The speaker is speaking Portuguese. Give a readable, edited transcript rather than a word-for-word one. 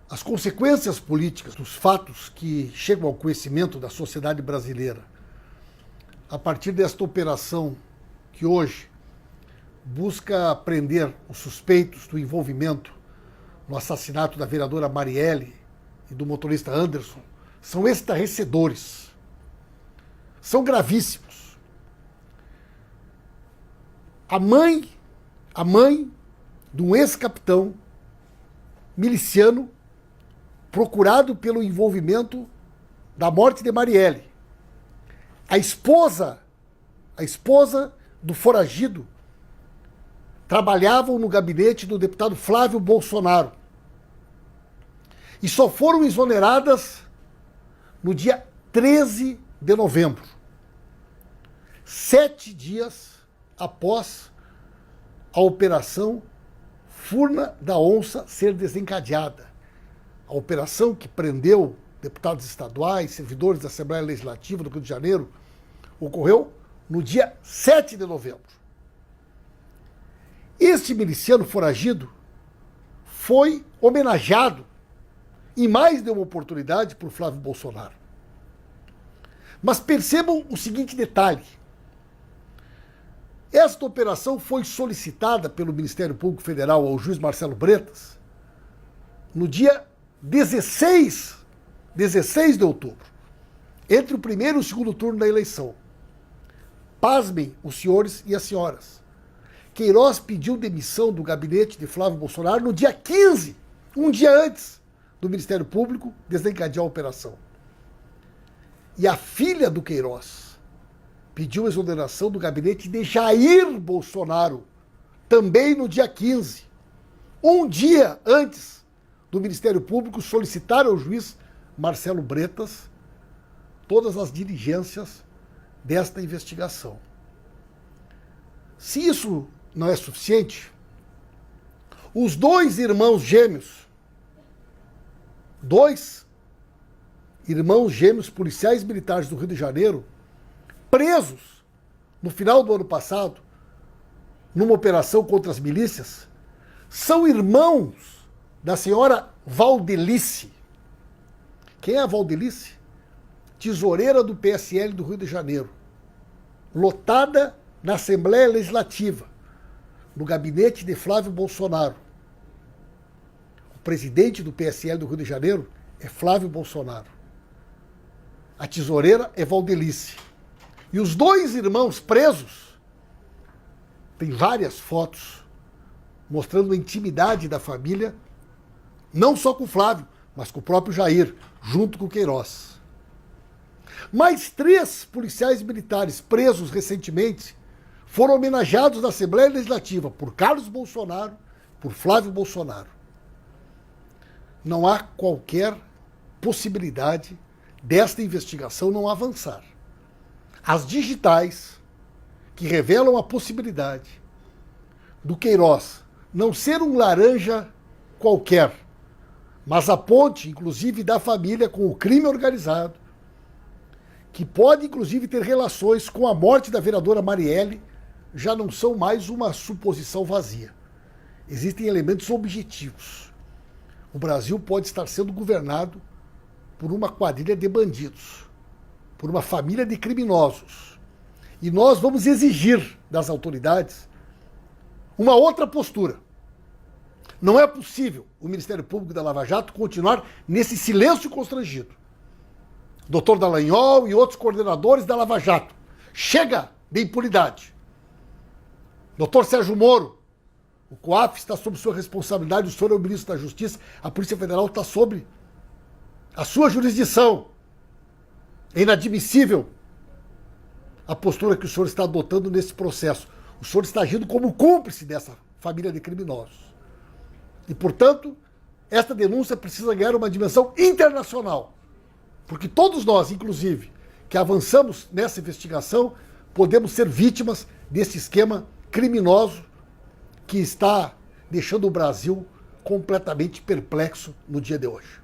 As consequências políticas dos fatos que chegam ao conhecimento da sociedade brasileira a partir desta operação que hoje busca prender os suspeitos do envolvimento no assassinato da vereadora Marielle e do motorista Anderson são estarrecedores, são gravíssimos. A mãe de um ex-capitão miliciano procurado pelo envolvimento da morte de Marielle. A esposa do foragido trabalhavam no gabinete do deputado Flávio Bolsonaro e só foram exoneradas no dia 13 de novembro, 7 dias após a operação Furna da Onça ser desencadeada. A operação que prendeu deputados estaduais, servidores da Assembleia Legislativa do Rio de Janeiro, ocorreu no dia 7 de novembro. Este miliciano foragido foi homenageado em mais de uma oportunidade por Flávio Bolsonaro. Mas percebam o seguinte detalhe. Esta operação foi solicitada pelo Ministério Público Federal ao juiz Marcelo Bretas no dia 16 de outubro, entre o primeiro e o segundo turno da eleição. Pasmem os senhores e as senhoras. Queiroz pediu demissão do gabinete de Flávio Bolsonaro no dia 15, um dia antes do Ministério Público desencadear a operação. E a filha do Queiroz pediu a exoneração do gabinete de Jair Bolsonaro, também no dia 15, um dia antes do Ministério Público solicitar ao juiz Marcelo Bretas todas as diligências desta investigação. Se isso não é suficiente, os dois irmãos gêmeos policiais militares do Rio de Janeiro, presos no final do ano passado, numa operação contra as milícias, são irmãos da senhora Valdelice. Quem é a Valdelice? Tesoureira do PSL do Rio de Janeiro, lotada na Assembleia Legislativa, no gabinete de Flávio Bolsonaro. O presidente do PSL do Rio de Janeiro é Flávio Bolsonaro. A tesoureira é Valdelice. E os dois irmãos presos, tem várias fotos mostrando a intimidade da família, não só com o Flávio, mas com o próprio Jair, junto com o Queiroz. Mais 3 policiais militares presos recentemente foram homenageados na Assembleia Legislativa por Carlos Bolsonaro, por Flávio Bolsonaro. Não há qualquer possibilidade desta investigação não avançar. As digitais que revelam a possibilidade do Queiroz não ser um laranja qualquer, mas a ponte, inclusive, da família com o crime organizado, que pode, inclusive, ter relações com a morte da vereadora Marielle, já não são mais uma suposição vazia. Existem elementos objetivos. O Brasil pode estar sendo governado por uma quadrilha de bandidos, por uma família de criminosos. E nós vamos exigir das autoridades uma outra postura. Não é possível o Ministério Público da Lava Jato continuar nesse silêncio constrangido. Dr. Dallagnol e outros coordenadores da Lava Jato. Chega de impunidade. Dr. Sérgio Moro, o COAF está sob sua responsabilidade, o senhor é o ministro da Justiça, a Polícia Federal está sob a sua jurisdição. É inadmissível a postura que o senhor está adotando nesse processo. O senhor está agindo como cúmplice dessa família de criminosos. E, portanto, esta denúncia precisa ganhar uma dimensão internacional. Porque todos nós, inclusive, que avançamos nessa investigação, podemos ser vítimas desse esquema criminoso que está deixando o Brasil completamente perplexo no dia de hoje.